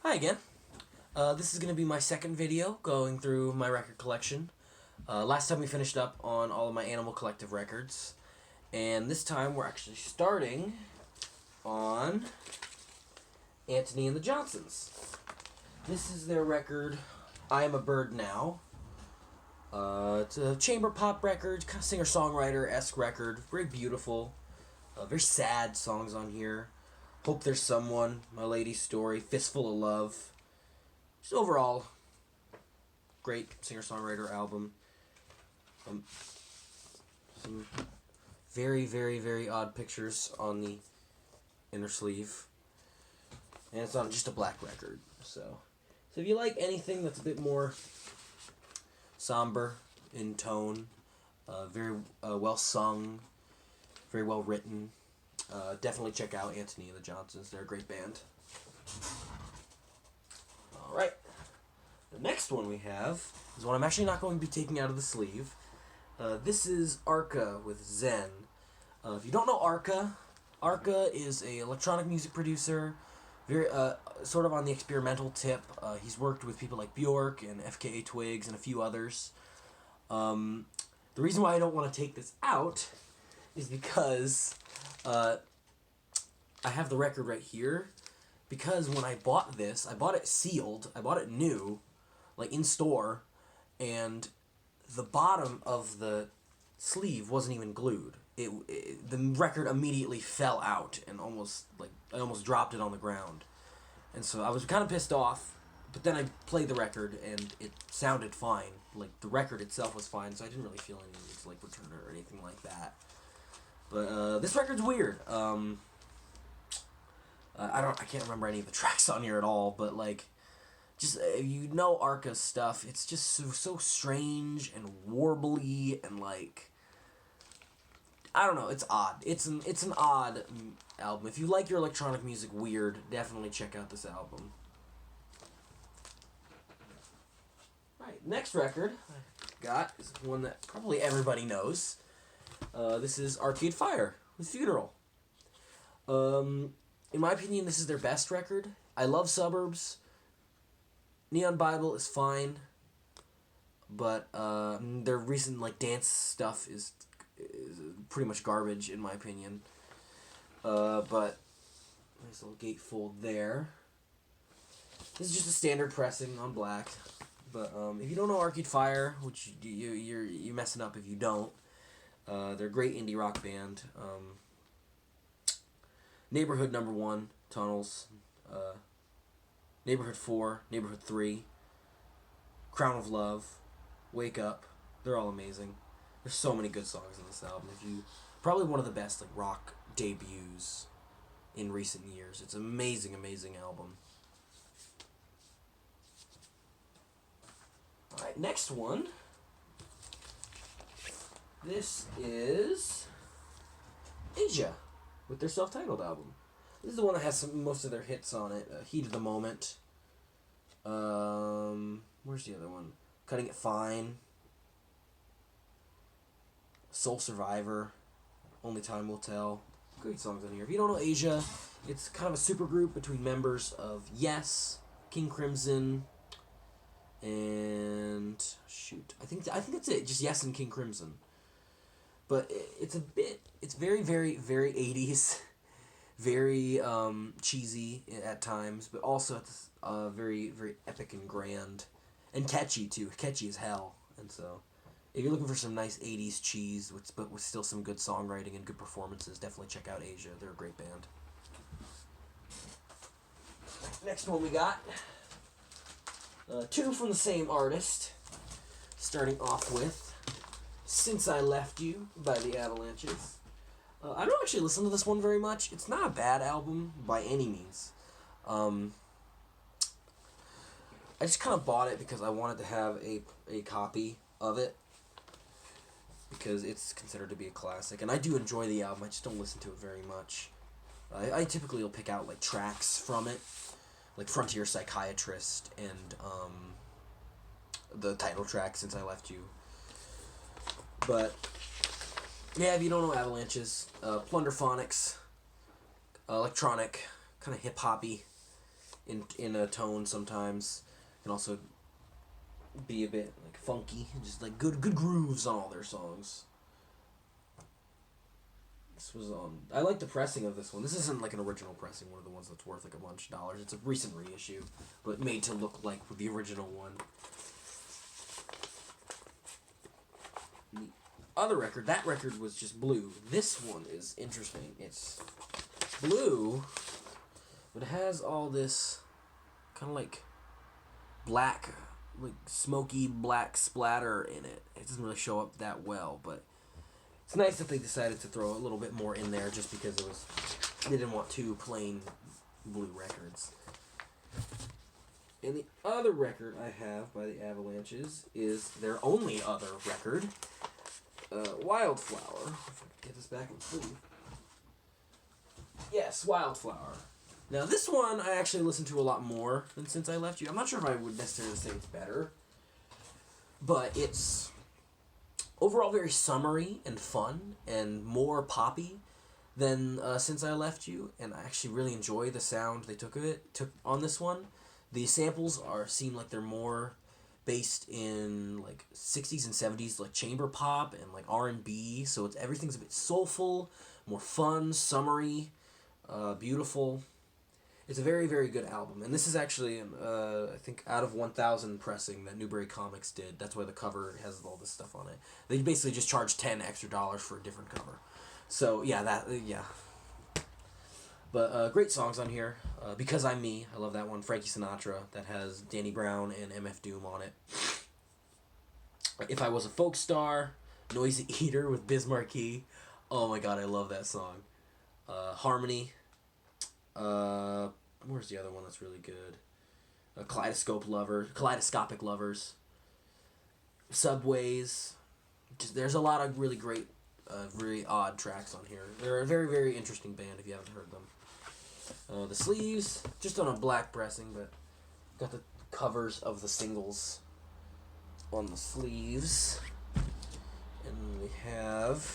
Hi again. This is going to be my second video going through my record collection. Last time we finished up on all of my Animal Collective records, and this time we're actually starting on Antony and the Johnsons. This is their record, I Am a Bird Now. It's a chamber pop record, kind of singer-songwriter-esque record, very beautiful, very sad songs on here. Hope There's Someone, My Lady's Story, Fistful of Love. Just overall, great singer-songwriter album. Some very, very, very odd pictures on the inner sleeve. And it's on just a black record. So if you like anything that's a bit more somber in tone, very well sung, very well written, definitely check out Antony and the Johnsons. They're a great band. Alright. The next one we have is one I'm actually not going to be taking out of the sleeve. This is Arca with Zen. If you don't know Arca, Arca is a electronic music producer, very sort of on the experimental tip. He's worked with people like Bjork and FKA Twigs and a few others. The reason why I don't want to take this out is because I have the record right here, because when I bought this, I bought it sealed, I bought it new, like in store, and the bottom of the sleeve wasn't even glued. The record immediately fell out and I almost dropped it on the ground. And so I was kind of pissed off, but then I played the record and it sounded fine. Like, the record itself was fine, so I didn't really feel any need to like return it or anything like that. But this record's weird. I can't remember any of the tracks on here at all, but like, just you know Arca's stuff. It's just so strange and warbly and like, I don't know. It's odd. It's an odd album. If you like your electronic music weird, definitely check out this album. Right, next record I got is one that probably everybody knows. This is Arcade Fire with Funeral. In my opinion, this is their best record. I love Suburbs. Neon Bible is fine, but their recent like dance stuff is pretty much garbage in my opinion. But nice little gatefold there. This is just a standard pressing on black. But if you don't know Arcade Fire, which you're messing up if you don't, they're a great indie rock band. Neighborhood number 1, Tunnels, Neighborhood 4, Neighborhood 3, Crown of Love, Wake Up. They're all amazing. There's so many good songs in this album. Probably one of the best like rock debuts in recent years. It's an amazing, amazing album. Alright, next one. This is Asia with their self-titled album. This is the one that has most of their hits on it. Heat of the Moment. Where's the other one? Cutting It Fine. Soul Survivor. Only Time Will Tell. Great songs on here. If you don't know Asia, it's kind of a supergroup between members of Yes, King Crimson, and shoot, I think that's it. Just Yes and King Crimson. But it's very, very, very 80s, very cheesy at times, but also it's very, very epic and grand, and catchy too, catchy as hell. And so, if you're looking for some nice 80s cheese, but with still some good songwriting and good performances, definitely check out Asia. They're a great band. Next one we got, 2 from the same artist, starting off with Since I Left You by the Avalanches. I don't actually listen to this one very much. It's not a bad album by any means. I just kind of bought it because I wanted to have a copy of it, because it's considered to be a classic. And I do enjoy the album, I just don't listen to it very much. I typically will pick out like tracks from it, like Frontier Psychiatrist and the title track, Since I Left You. But yeah, if you don't know Avalanches, Plunderphonics, electronic, kind of hip-hoppy in a tone sometimes. Can also be a bit like funky, just like good grooves on all their songs. This was on. I like the pressing of this one. This isn't like an original pressing, one of the ones that's worth like a bunch of dollars. It's a recent reissue, but made to look like the original one. The other record, that record was just blue. This one is interesting. It's blue, but it has all this kind of like black, like smoky black splatter in it. It doesn't really show up that well, but it's nice that they decided to throw a little bit more in there just because they didn't want two plain blue records. And the other record I have by the Avalanches is their only other record, Wildflower. If I can get this back in sleeve. Yes, Wildflower. Now this one I actually listened to a lot more than Since I Left You. I'm not sure if I would necessarily say it's better, but it's overall very summery and fun and more poppy than Since I Left You, and I actually really enjoy the sound they took on this one. The samples seem like they're more based in like 60s and 70s like chamber pop and like R&B, so everything's a bit soulful, more fun, summery, beautiful. It's a very, very good album, and this is actually I think out of 1,000 pressing that Newbury Comics did. That's why the cover has all this stuff on it. They basically just charge $10 extra for a different cover. So yeah, But great songs on here. Because I'm Me, I love that one. Frankie Sinatra, that has Danny Brown and MF Doom on it. If I Was a Folk Star, Noisy Eater with Biz Markie. Oh my god, I love that song. Harmony. Where's the other one that's really good? Kaleidoscopic Lovers. Subways. There's a lot of really great, really odd tracks on here. They're a very, very interesting band if you haven't heard them. The sleeves, just on a black pressing, but got the covers of the singles on the sleeves. And we have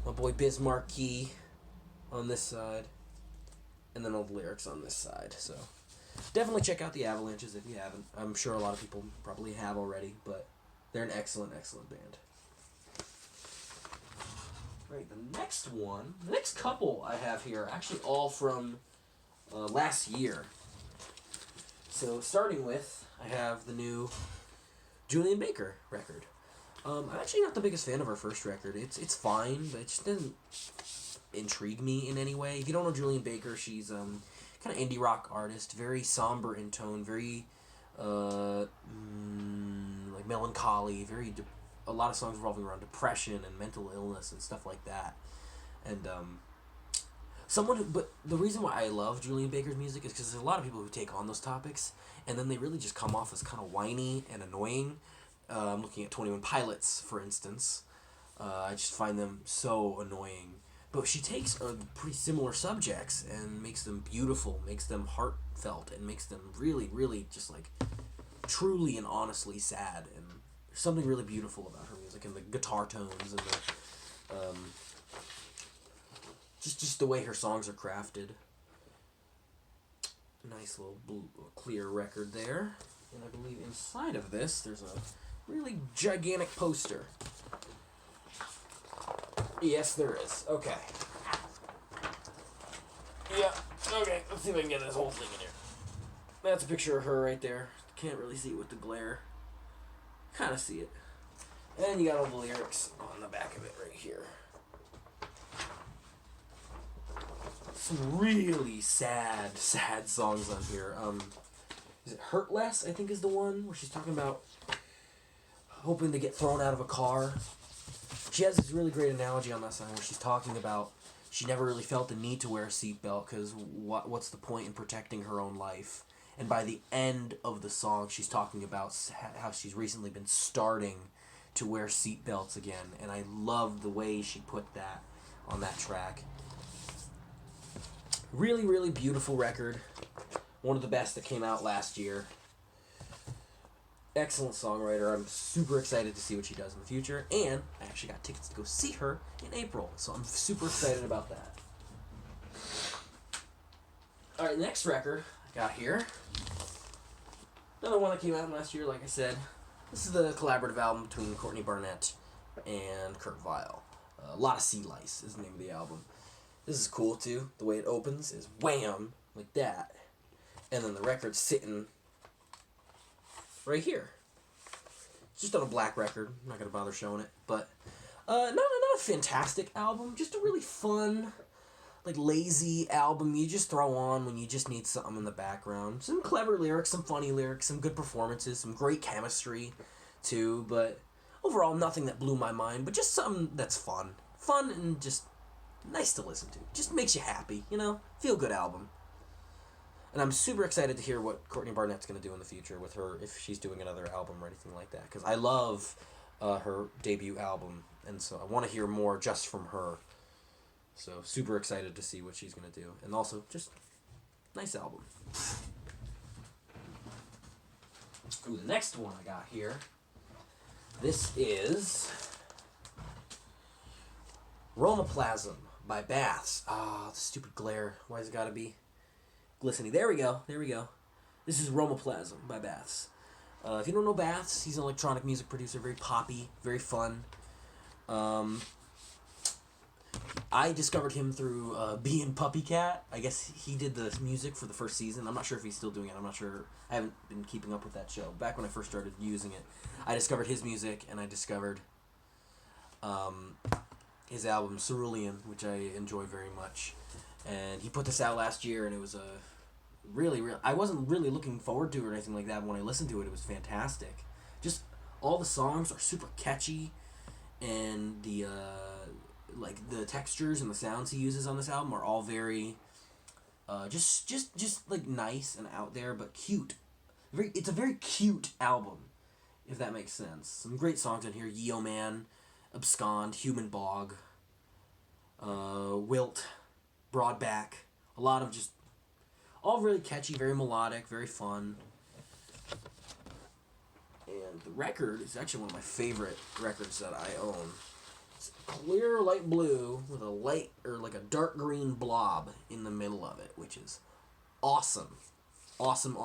my boy Biz Markie on this side, and then all the lyrics on this side. So definitely check out the Avalanches if you haven't. I'm sure a lot of people probably have already, but they're an excellent, excellent band. Right, the next couple I have here are actually all from last year. So starting with, I have the new Julian Baker record. I'm actually not the biggest fan of her first record. It's fine, but it just doesn't intrigue me in any way. If you don't know Julian Baker, she's kind of indie rock artist, very somber in tone, very like melancholy, a lot of songs revolving around depression and mental illness and stuff like that. And but the reason why I love Julian Baker's music is because there's a lot of people who take on those topics and then they really just come off as kind of whiny and annoying. I'm looking at 21 Pilots, for instance. I just find them so annoying. But she takes pretty similar subjects and makes them beautiful, makes them heartfelt, and makes them really, really just like truly and honestly sad. And there's something really beautiful about her music and the guitar tones and the just the way her songs are crafted. Nice little blue, clear record there. And I believe inside of this there's a really gigantic poster. Yes, there is. Okay. Yeah, okay. Let's see if I can get this whole thing in here. That's a picture of her right there. Can't really see it with the glare. Kind of see it. And you got all the lyrics on the back of it right here. Some really sad songs on here. Is it Hurt Less, I think is the one, where she's talking about hoping to get thrown out of a car. She has this really great analogy on that song where she's talking about she never really felt the need to wear a seatbelt because what's the point in protecting her own life? And by the end of the song, she's talking about how she's recently been starting to wear seatbelts again. And I love the way she put that on that track. Really, really beautiful record. One of the best that came out last year. Excellent songwriter. I'm super excited to see what she does in the future. And I actually got tickets to go see her in April. So I'm super excited about that. Alright, next record got here. Another one that came out last year, like I said. This is the collaborative album between Courtney Barnett and Kurt Vile. Lotta Lice is the name of the album. This is cool too. The way it opens is wham, like that. And then the record's sitting right here. It's just on a black record. I'm not going to bother showing it. But not a fantastic album. Just a really fun, like lazy album you just throw on when you just need something in the background. Some clever lyrics, some funny lyrics, some good performances, some great chemistry too. But overall, nothing that blew my mind. But just something that's fun. Fun and just nice to listen to. Just makes you happy, you know? Feel good album. And I'm super excited to hear what Courtney Barnett's going to do in the future with her, if she's doing another album or anything like that. Because I love her debut album, and so I want to hear more just from her. So super excited to see what she's going to do. And also, just nice album. Ooh, the next one I got here. This is Romaplasm by Baths. Ah, the stupid glare. Why has it got to be glistening? There we go. This is Romaplasm by Baths. If you don't know Baths, he's an electronic music producer, very poppy, very fun. I discovered him through Bee and Puppy Cat. I guess he did the music for the first season. I'm not sure if he's still doing it. I'm not sure. I haven't been keeping up with that show. Back when I first started using it, I discovered his music, and I discovered his album Cerulean, which I enjoy very much. And he put this out last year, and it was a really, I wasn't really looking forward to it or anything like that. But when I listened to it, it was fantastic. Just all the songs are super catchy, and the the textures and the sounds he uses on this album are all very just like nice and out there, but cute. It's a very cute album, if that makes sense. Some great songs in here: Yo Man, Abscond, Human Bog, Wilt, Broadback. A lot of just all really catchy, very melodic, very fun. And the record is actually one of my favorite records that I own. It's clear light blue with a light or like a dark green blob in the middle of it, which is awesome. Awesome. It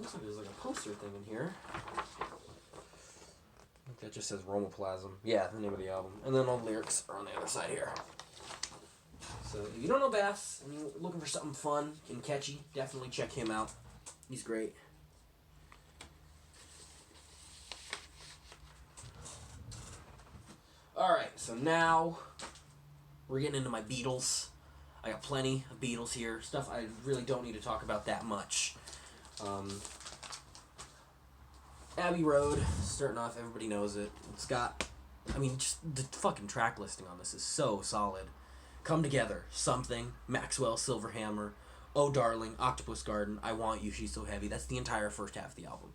looks like there's like a poster thing in here. I think that just says Romaplasm. Yeah, the name of the album. And then all the lyrics are on the other side here. So if you don't know Baths and you're looking for something fun and catchy, definitely check him out. He's great. Alright, so now we're getting into my Beatles. I got plenty of Beatles here. Stuff I really don't need to talk about that much. Abbey Road, starting off, everybody knows it. It's got, just the fucking track listing on this is so solid. Come Together, Something, Maxwell, Silverhammer, Oh Darling, Octopus Garden, I Want You, She's So Heavy. That's the entire first half of the album.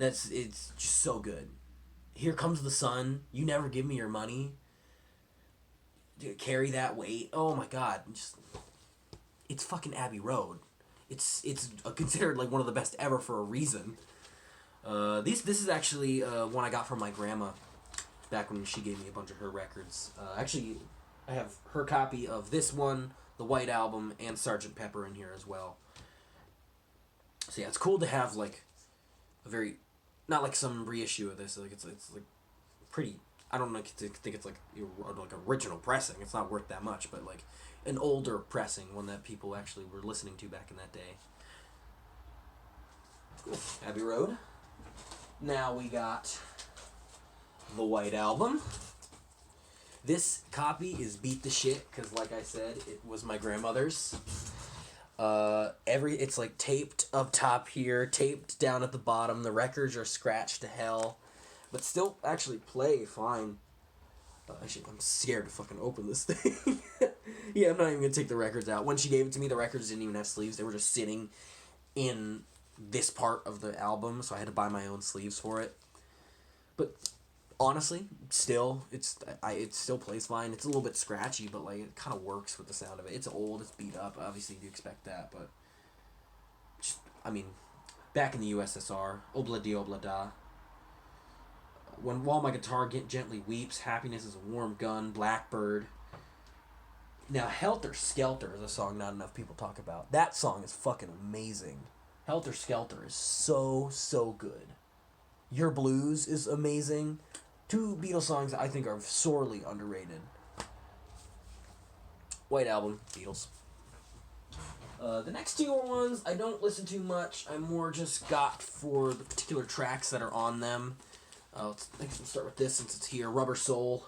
It's just so good. Here Comes the Sun, You Never Give Me Your Money, Carry That Weight. Oh my god, it's fucking Abbey Road. It's considered like one of the best ever for a reason. This is actually one I got from my grandma back when she gave me a bunch of her records. Actually, I have her copy of this one, the White Album, and Sgt Pepper in here as well. So yeah, it's cool to have like a very, not like some reissue of this. Like it's like pretty. I don't think it's like original pressing. It's not worth that much, but like an older pressing, one that people actually were listening to back in that day. Cool. Abbey Road. Now we got the White Album. This copy is beat the shit because, like I said, it was my grandmother's. It's like taped up top here, taped down at the bottom. The records are scratched to hell, but still actually play fine. Actually, I'm scared to fucking open this thing. Yeah, I'm not even gonna take the records out. When she gave it to me, the records didn't even have sleeves. They were just sitting in this part of the album, so I had to buy my own sleeves for it. But honestly, still, it still plays fine. It's a little bit scratchy, but like it kind of works with the sound of it. It's old, it's beat up. Obviously, you expect that, but just, back in the USSR, Obla di Obla da. While my guitar gently weeps, Happiness is a Warm Gun, Blackbird. Now, Helter Skelter is a song not enough people talk about. That song is fucking amazing. Helter Skelter is so, so good. Your Blues is amazing. Two Beatles songs that I think are sorely underrated. White Album, Beatles. The next two are ones I don't listen to much. I more just got for the particular tracks that are on them. I think we'll start with this since it's here. Rubber Soul.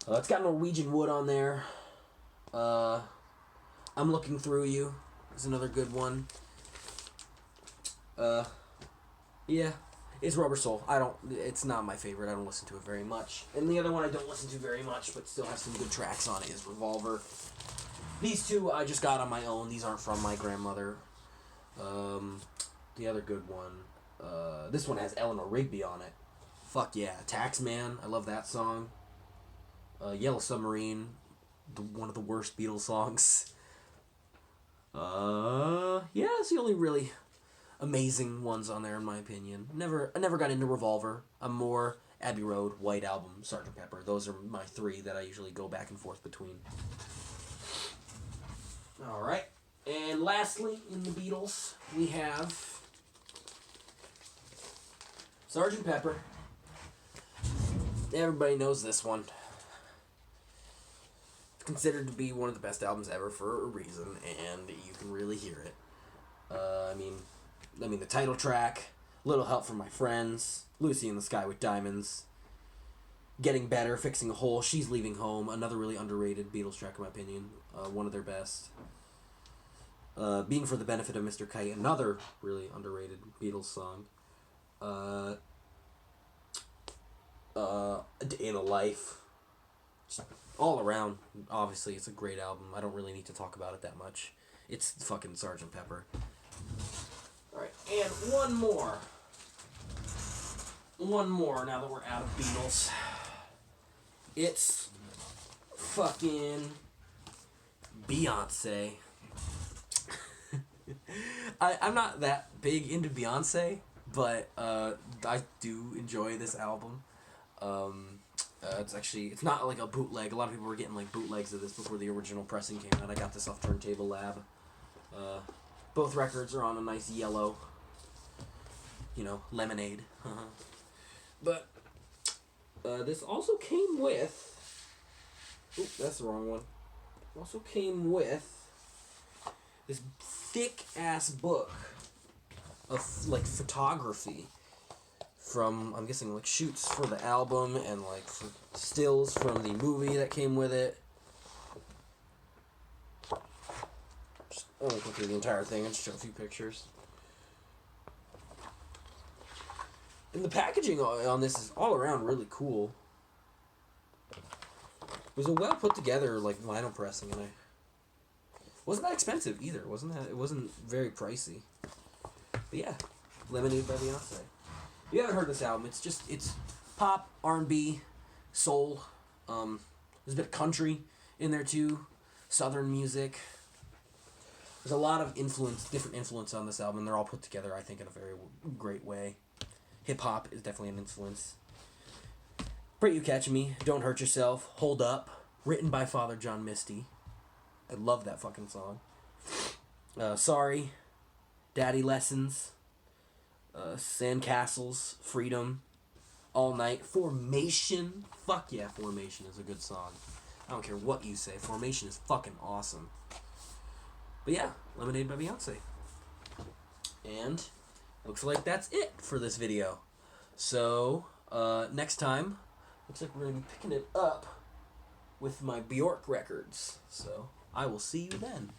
It's got Norwegian Wood on there. I'm Looking Through You is another good one. Yeah, it's Rubber Soul. It's not my favorite. I don't listen to it very much. And the other one I don't listen to very much, but still have some good tracks on it, is Revolver. These two I just got on my own. These aren't from my grandmother. The other good one, this one has Eleanor Rigby on it. Fuck yeah. Taxman, I love that song. Yellow Submarine, one of the worst Beatles songs. Yeah, it's the only really amazing ones on there in my opinion. I never got into Revolver. I'm more Abbey Road, White Album, Sgt Pepper. Those are my three that I usually go back and forth between. Alright, and lastly in the Beatles, we have Sgt Pepper. Everybody knows this one. It's considered to be one of the best albums ever for a reason, and you can really hear it. I mean, the title track, Little Help from My Friends, Lucy in the Sky with Diamonds, Getting Better, Fixing a Hole, She's Leaving Home, another really underrated Beatles track in my opinion, one of their best. Being for the Benefit of Mr. Kite, another really underrated Beatles song. A Day in a Life. Just all around, obviously, it's a great album. I don't really need to talk about it that much. It's fucking Sgt. Pepper. Alright, and one more. One more now that we're out of Beatles. It's fucking Beyonce. I'm not that big into Beyonce, but I do enjoy this album. It's not like a bootleg. A lot of people were getting like bootlegs of this before the original pressing came out. I got this off Turntable Lab. Both records are on a nice yellow, lemonade. But this also came with... Oop, that's the wrong one. Also came with this thick-ass book of, like, photography from, I'm guessing, like, shoots for the album and, like, stills from the movie that came with it. I won't go through the entire thing, I'll just show a few pictures. And the packaging on this is all around really cool. It was a well put together, like, vinyl pressing, and wasn't that expensive either. It wasn't very pricey. But yeah, Lemonade by Beyonce. If you haven't heard this album, it's pop, R&B, soul. There's a bit of country in there too, southern music. There's a lot of different influence on this album. They're all put together, I think, in a very great way. Hip-hop is definitely an influence. Pray You Catch Me, Don't Hurt Yourself, Hold Up, written by Father John Misty. I love that fucking song. Sorry, Daddy Lessons, Sandcastles, Freedom, All Night, Formation. Fuck yeah, Formation is a good song. I don't care what you say. Formation is fucking awesome. But yeah, Lemonade by Beyonce. And looks like that's it for this video. So, next time, looks like we're going to be picking it up with my Bjork records. So, I will see you then.